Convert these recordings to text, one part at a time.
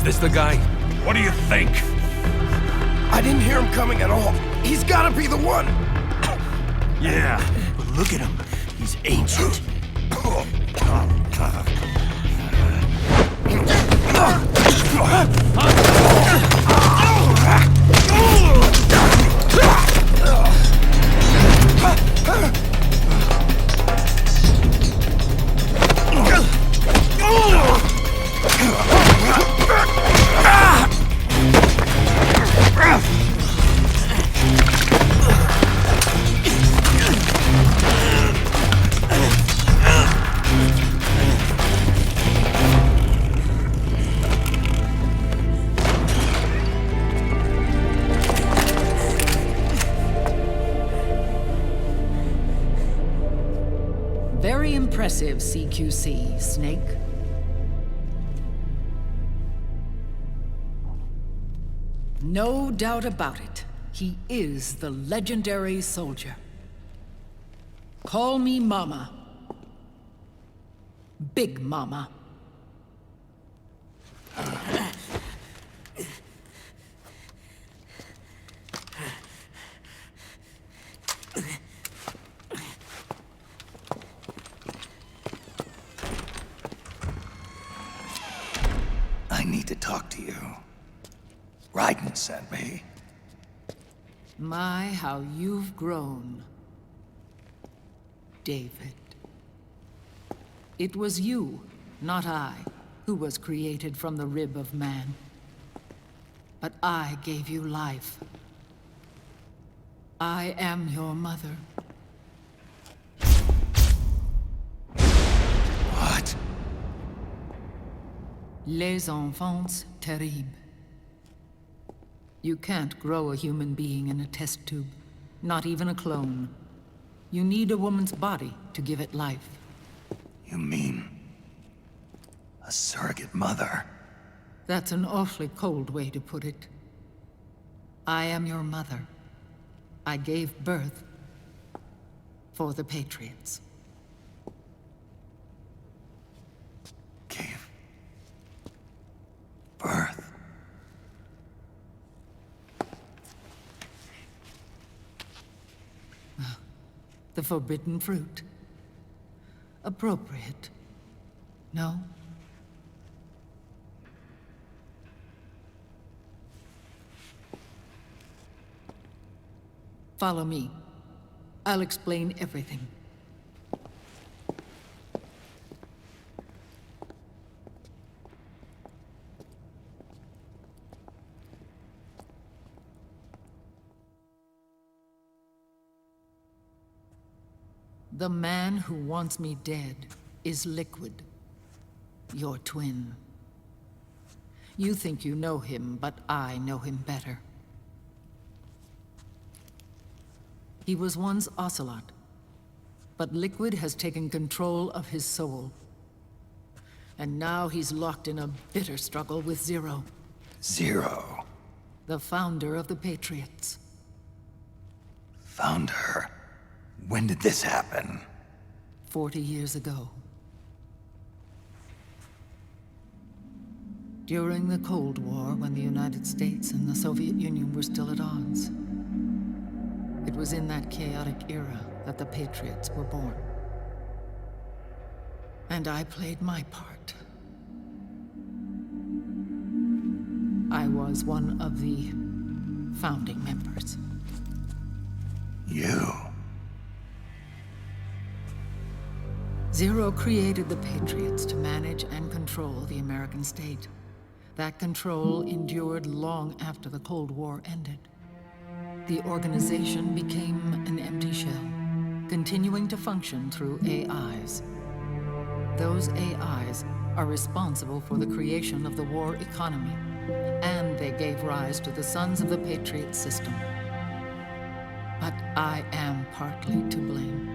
this the guy? What do you think? I didn't hear him coming at all. He's gotta be the one! Yeah, but look at him. He's ancient. Very impressive, CQC, Snake. No doubt about it. He is the legendary soldier. Call me Mama. Big Mama. I need to talk to you. Raiden sent me. My, how you've grown, David. It was you, not I, who was created from the rib of man. But I gave you life. I am your mother. What? Les enfants terribles. You can't grow a human being in a test tube, not even a clone. You need a woman's body to give it life. You mean... a surrogate mother? That's an awfully cold way to put it. I am your mother. I gave birth for the Patriots. Gave... birth? The forbidden fruit. Appropriate. No? Follow me. I'll explain everything. The man who wants me dead is Liquid, your twin. You think you know him, but I know him better. He was once Ocelot, but Liquid has taken control of his soul. And now he's locked in a bitter struggle with Zero. Zero? The founder of the Patriots. Founder? When did this happen? 40 years ago. During the Cold War, when the United States and the Soviet Union were still at odds. It was in that chaotic era that the Patriots were born. And I played my part. I was one of the founding members. You? Zero created the Patriots to manage and control the American state. That control endured long after the Cold War ended. The organization became an empty shell, continuing to function through AIs. Those AIs are responsible for the creation of the war economy, and they gave rise to the Sons of the Patriot system. But I am partly to blame.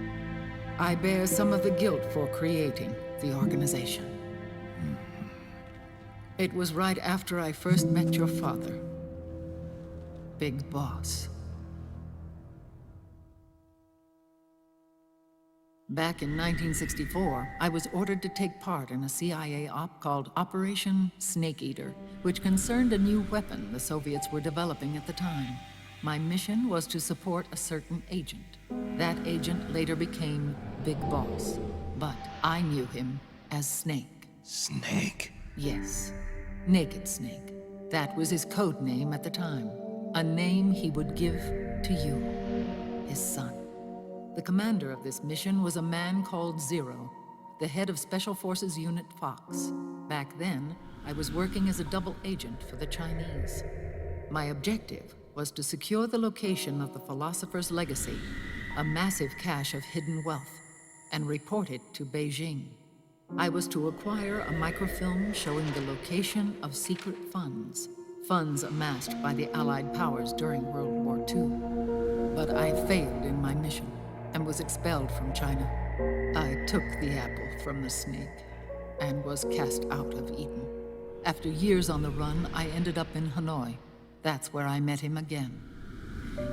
I bear some of the guilt for creating the organization. It was right after I first met your father, Big Boss. Back in 1964, I was ordered to take part in a CIA op called Operation Snake Eater, which concerned a new weapon the Soviets were developing at the time. My mission was to support a certain agent. That agent later became Big Boss, but I knew him as Snake. Snake? Yes, Naked Snake. That was his code name at the time. A name he would give to you, his son. The commander of this mission was a man called Zero, the head of Special Forces Unit Fox. Back then, I was working as a double agent for the Chinese. My objective was to secure the location of the philosopher's legacy, a massive cache of hidden wealth, and report it to Beijing. I was to acquire a microfilm showing the location of secret funds, funds amassed by the Allied powers during World War II. But I failed in my mission and was expelled from China. I took the apple from the snake and was cast out of Eden. After years on the run, I ended up in Hanoi. That's where I met him again.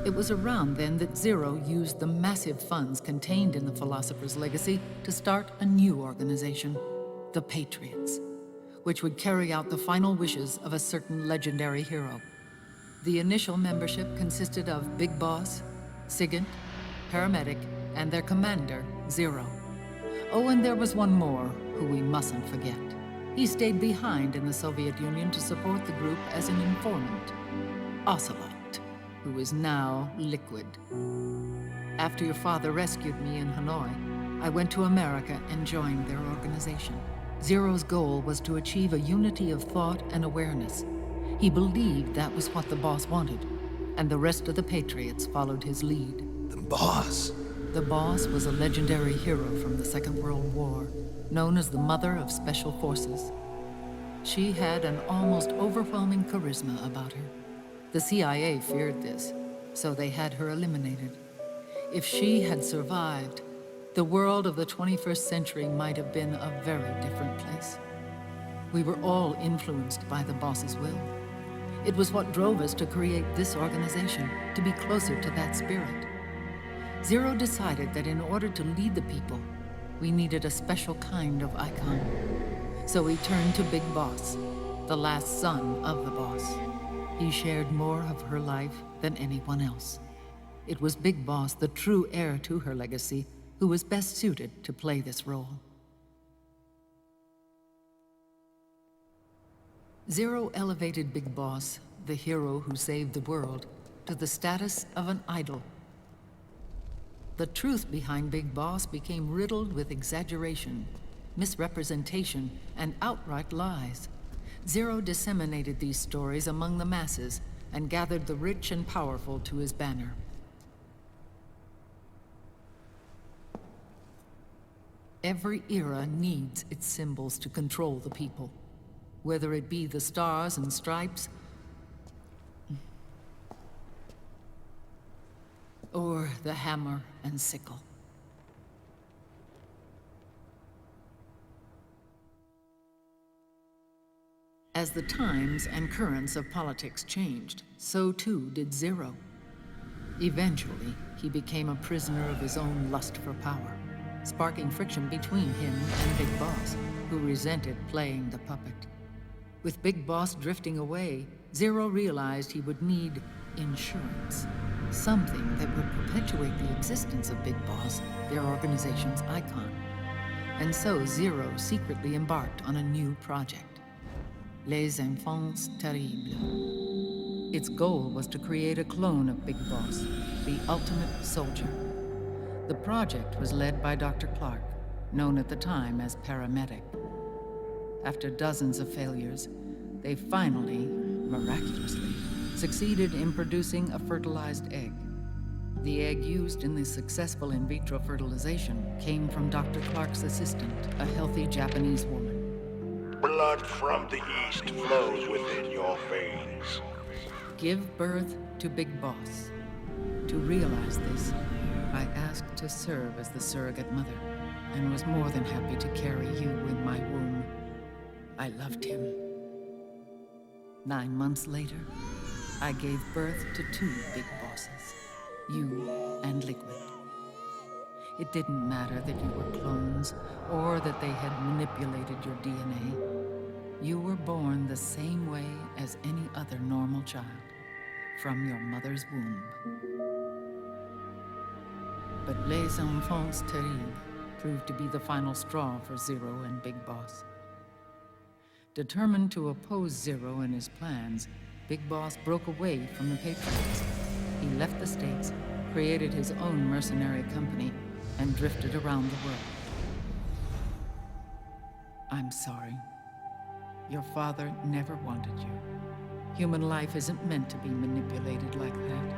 It was around then that Zero used the massive funds contained in the Philosopher's Legacy to start a new organization, the Patriots, which would carry out the final wishes of a certain legendary hero. The initial membership consisted of Big Boss, Sigint, Paramedic, and their commander, Zero. Oh, and there was one more who we mustn't forget. He stayed behind in the Soviet Union to support the group as an informant, Ocelot, who is now Liquid. After your father rescued me in Hanoi, I went to America and joined their organization. Zero's goal was to achieve a unity of thought and awareness. He believed that was what the boss wanted, and the rest of the Patriots followed his lead. The boss? The boss was a legendary hero from the Second World War, known as the Mother of Special Forces. She had an almost overwhelming charisma about her. The CIA feared this, so they had her eliminated. If she had survived, the world of the 21st century might have been a very different place. We were all influenced by the boss's will. It was what drove us to create this organization, to be closer to that spirit. Zero decided that in order to lead the people, we needed a special kind of icon. So he turned to Big Boss, the last son of the boss. He shared more of her life than anyone else. It was Big Boss, the true heir to her legacy, who was best suited to play this role. Zero elevated Big Boss, the hero who saved the world, to the status of an idol. The truth behind Big Boss became riddled with exaggeration, misrepresentation, and outright lies. Zero disseminated these stories among the masses and gathered the rich and powerful to his banner. Every era needs its symbols to control the people, whether it be the stars and stripes, or the hammer and sickle. As the times and currents of politics changed, so too did Zero. Eventually, he became a prisoner of his own lust for power, sparking friction between him and Big Boss, who resented playing the puppet. With Big Boss drifting away, Zero realized he would need insurance. Something that would perpetuate the existence of Big Boss, their organization's icon. And so Zero secretly embarked on a new project, Les Enfants Terribles. Its goal was to create a clone of Big Boss, the ultimate soldier. The project was led by Dr. Clark, known at the time as Paramedic. After dozens of failures, they finally, miraculously, succeeded in producing a fertilized egg. The egg used in the successful in vitro fertilization came from Dr. Clark's assistant, a healthy Japanese woman. Blood from the east flows within your veins. Give birth to Big Boss. To realize this, I asked to serve as the surrogate mother, and was more than happy to carry you in my womb. I loved him. 9 months later, I gave birth to 2 Big Bosses, you and Liquid. It didn't matter that you were clones or that they had manipulated your DNA. You were born the same way as any other normal child, from your mother's womb. But Les Enfants Terribles proved to be the final straw for Zero and Big Boss. Determined to oppose Zero and his plans, Big Boss broke away from the Patriots. He left the States, created his own mercenary company, and drifted around the world. I'm sorry. Your father never wanted you. Human life isn't meant to be manipulated like that.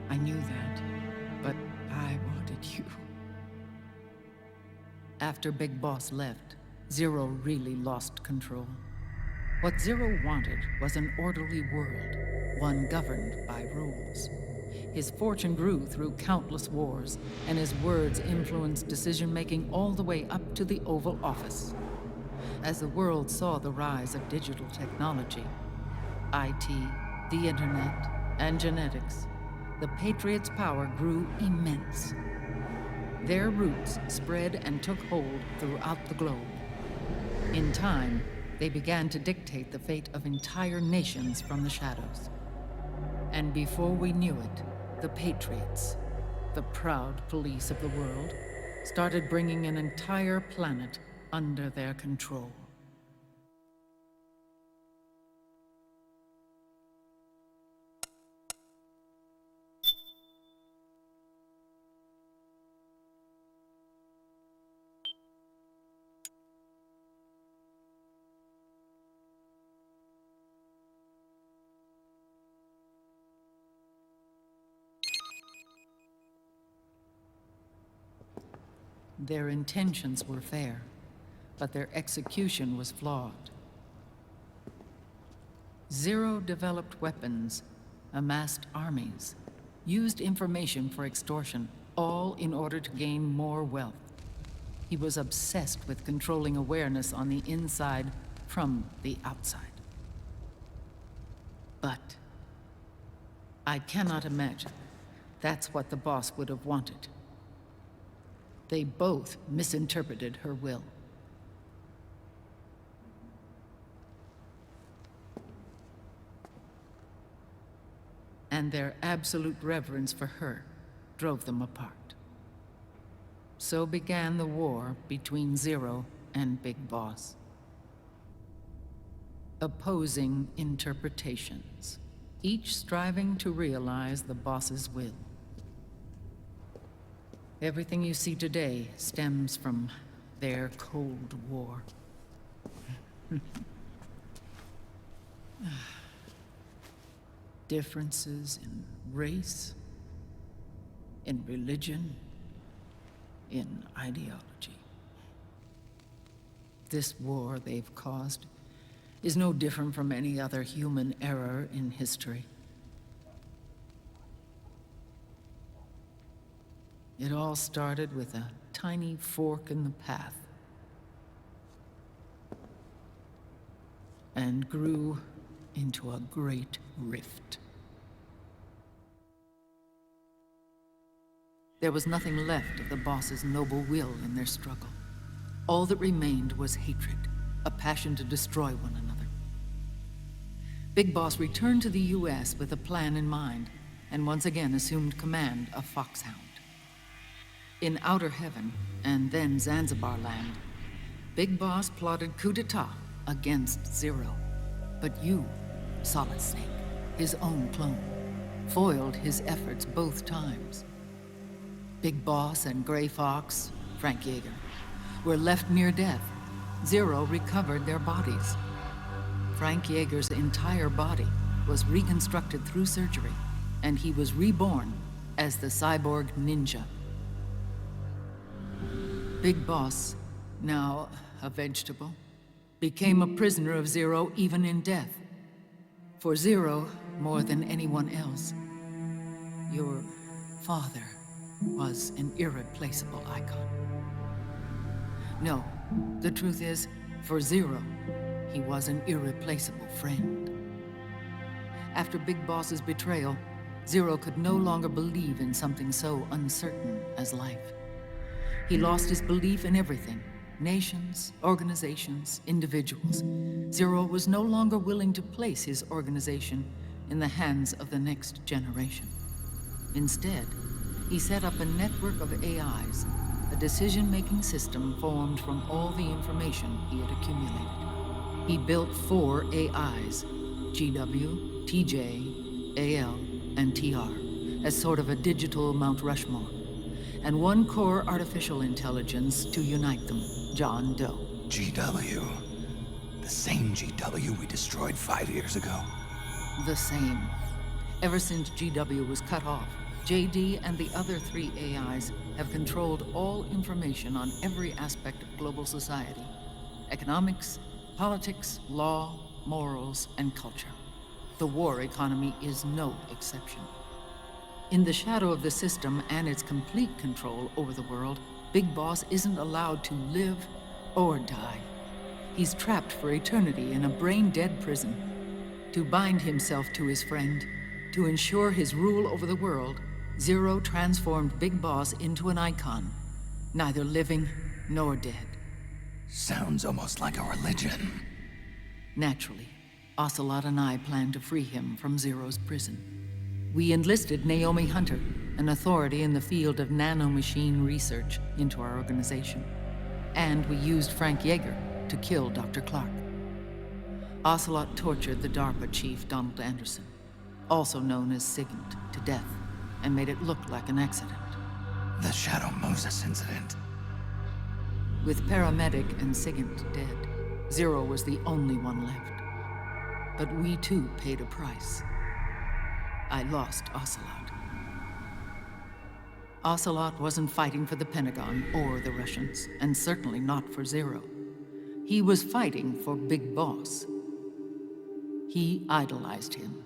I knew that, but I wanted you. After Big Boss left, Zero really lost control. What Zero wanted was an orderly world, one governed by rules. His fortune grew through countless wars, and his words influenced decision-making all the way up to the Oval Office. As the world saw the rise of digital technology, IT, the internet, and genetics, the Patriots' power grew immense. Their roots spread and took hold throughout the globe. In time, they began to dictate the fate of entire nations from the shadows. And before we knew it, the Patriots, the proud police of the world, started bringing an entire planet under their control. Their intentions were fair, but their execution was flawed. Zero developed weapons, amassed armies, used information for extortion, all in order to gain more wealth. He was obsessed with controlling awareness on the inside from the outside. But I cannot imagine that's what the boss would have wanted. They both misinterpreted her will. And their absolute reverence for her drove them apart. So began the war between Zero and Big Boss. Opposing interpretations, each striving to realize the boss's will. Everything you see today stems from their Cold War. Differences in race, in religion, in ideology. This war they've caused is no different from any other human error in history. It all started with a tiny fork in the path and grew into a great rift. There was nothing left of the boss's noble will in their struggle. All that remained was hatred, a passion to destroy one another. Big Boss returned to the US with a plan in mind, and once again assumed command of Foxhound. In Outer Heaven, and then Zanzibar Land, Big Boss plotted coup d'etat against Zero. But you, Solid Snake, his own clone, foiled his efforts both times. Big Boss and Gray Fox, Frank Yeager, were left near death. Zero recovered their bodies. Frank Yeager's entire body was reconstructed through surgery, and he was reborn as the cyborg ninja. Big Boss, now a vegetable, became a prisoner of Zero even in death. For Zero, more than anyone else, your father was an irreplaceable icon. No, the truth is, for Zero, he was an irreplaceable friend. After Big Boss's betrayal, Zero could no longer believe in something so uncertain as life. He lost his belief in everything. Nations, organizations, individuals. Zero was no longer willing to place his organization in the hands of the next generation. Instead, he set up a network of AIs, a decision-making system formed from all the information he had accumulated. He built 4 AIs, GW, TJ, AL, and TR, as sort of a digital Mount Rushmore, and 1 core artificial intelligence to unite them, John Doe. GW. The same GW we destroyed 5 years ago. The same. Ever since GW was cut off, JD and the other 3 AIs have controlled all information on every aspect of global society. Economics, politics, law, morals, and culture. The war economy is no exception. In the shadow of the system and its complete control over the world, Big Boss isn't allowed to live or die. He's trapped for eternity in a brain-dead prison. To bind himself to his friend, to ensure his rule over the world, Zero transformed Big Boss into an icon, neither living nor dead. Sounds almost like a religion. Naturally, Ocelot and I plan to free him from Zero's prison. We enlisted Naomi Hunter, an authority in the field of nanomachine research, into our organization. And we used Frank Yeager to kill Dr. Clark. Ocelot tortured the DARPA chief, Donald Anderson, also known as Sigint, to death, and made it look like an accident. The Shadow Moses incident. With paramedic and Sigint dead, Zero was the only one left. But we too paid a price. I lost Ocelot. Ocelot wasn't fighting for the Pentagon or the Russians, and certainly not for Zero. He was fighting for Big Boss. He idolized him.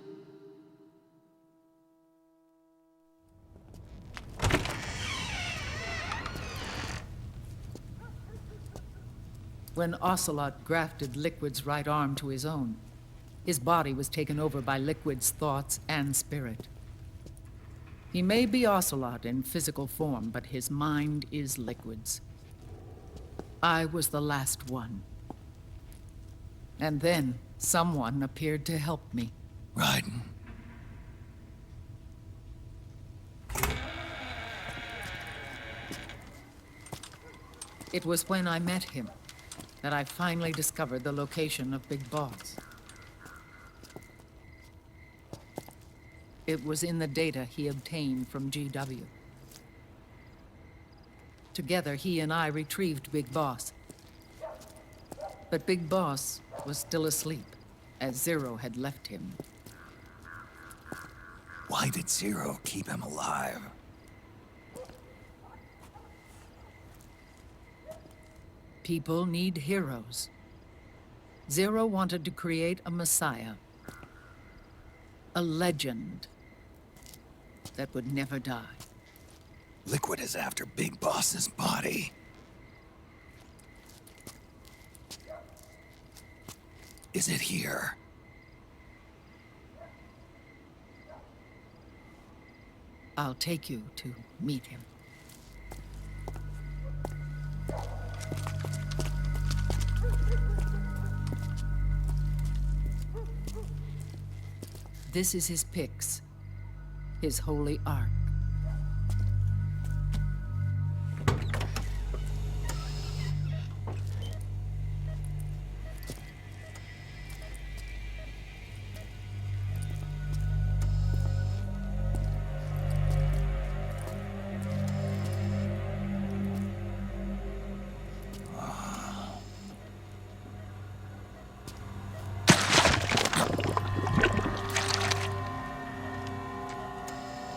When Ocelot grafted Liquid's right arm to his own, his body was taken over by Liquid's thoughts and spirit. He may be Ocelot in physical form, but his mind is Liquid's. I was the last one. And then someone appeared to help me. Raiden. It was when I met him that I finally discovered the location of Big Boss. It was in the data he obtained from GW. Together, he and I retrieved Big Boss. But Big Boss was still asleep, as Zero had left him. Why did Zero keep him alive? People need heroes. Zero wanted to create a messiah. A legend that would never die. Liquid is after Big Boss's body. Is it here? I'll take you to meet him. This is his pyx, his holy ark.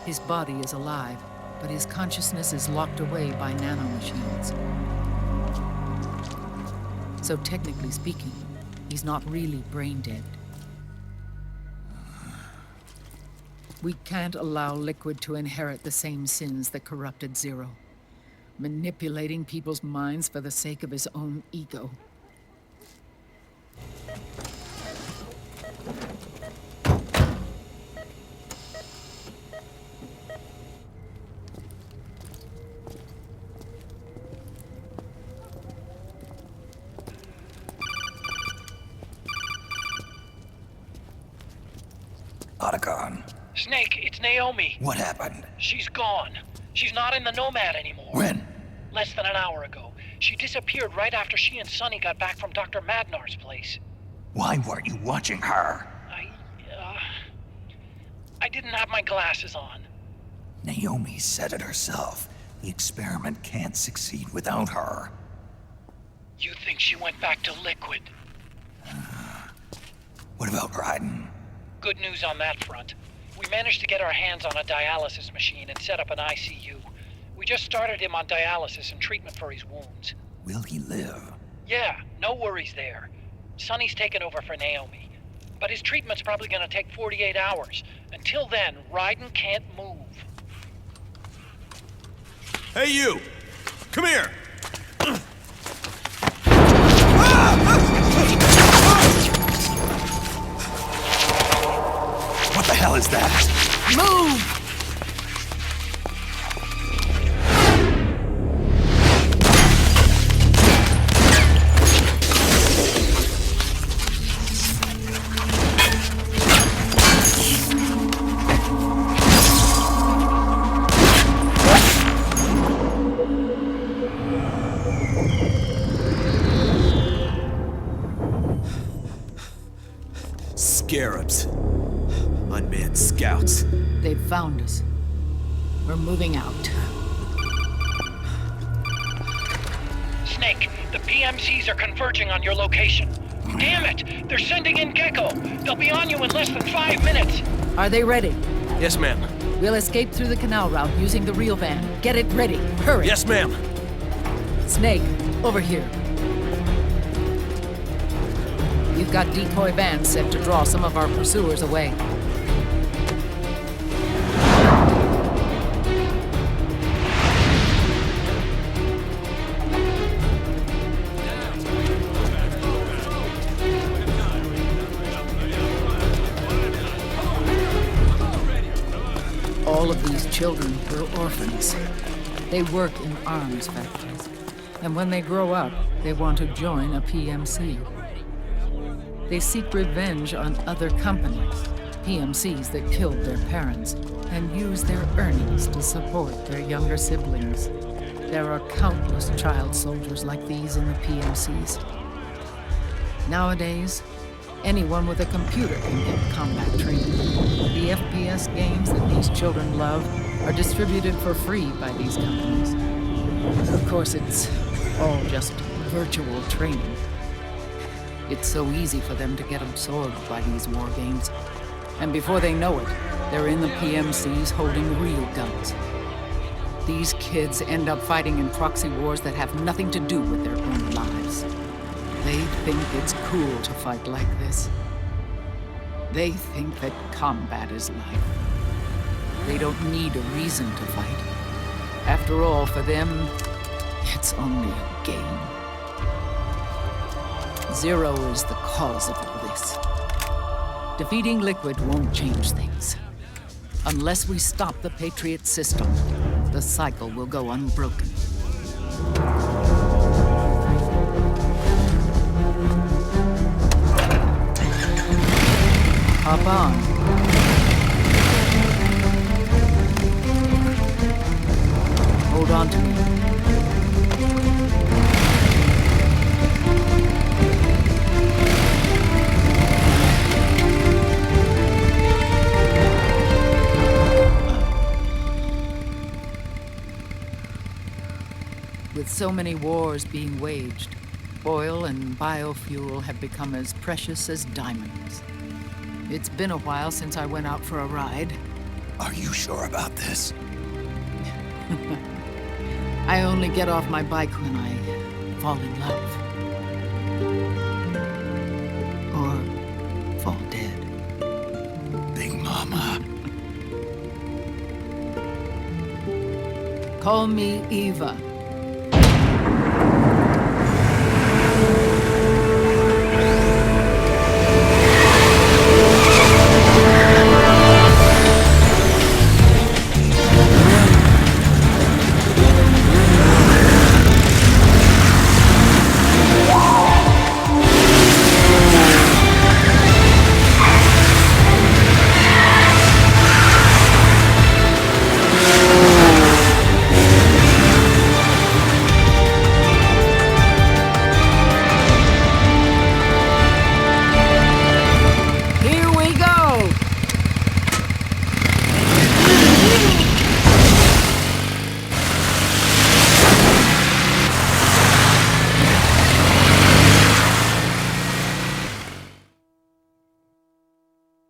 His body is alive, but his consciousness is locked away by nanomachines. So technically speaking, he's not really brain dead. We can't allow Liquid to inherit the same sins that corrupted Zero, manipulating people's minds for the sake of his own ego. Otacon. Snake, it's Naomi. What happened? She's gone. She's not in the Nomad anymore. When? Less than an hour ago. She disappeared right after she and Sonny got back from Dr. Madnar's place. Why weren't you watching her? I didn't have my glasses on. Naomi said it herself. The experiment can't succeed without her. You think she went back to Liquid? What about Raiden? Good news on that front. We managed to get our hands on a dialysis machine and set up an ICU. We just started him on dialysis and treatment for his wounds. Will he live? Yeah, no worries there. Sonny's taken over for Naomi. But his treatment's probably gonna take 48 hours. Until then, Raiden can't move. Hey, you! Come here! What the hell is that? Move! Scarabs. Unmanned scouts. They've found us. We're moving out. Snake, the PMCs are converging on your location. Damn it! They're sending in Gecko! They'll be on you in less than 5 minutes! Are they ready? Yes, ma'am. We'll escape through the canal route using the real van. Get it ready. Hurry. Yes, ma'am. Snake, over here. You've got decoy vans set to draw some of our pursuers away. All of these children were orphans. They work in arms factories. And when they grow up, they want to join a PMC. They seek revenge on other companies, PMCs that killed their parents, and use their earnings to support their younger siblings. There are countless child soldiers like these in the PMCs. Nowadays, anyone with a computer can get combat training. The FPS games that these children love are distributed for free by these companies. Of course, it's all just virtual training. It's so easy for them to get absorbed by these war games. And before they know it, they're in the PMCs holding real guns. These kids end up fighting in proxy wars that have nothing to do with their own lives. They think it's cool to fight like this. They think that combat is life. They don't need a reason to fight. After all, for them, it's only a game. Zero is the cause of all this. Defeating Liquid won't change things. Unless we stop the Patriot system, the cycle will go unbroken. Hop on. Hold on to me. With so many wars being waged, oil and biofuel have become as precious as diamonds. It's been a while since I went out for a ride. Are you sure about this? I only get off my bike when I fall in love. Or fall dead. Big Mama. Call me Eva.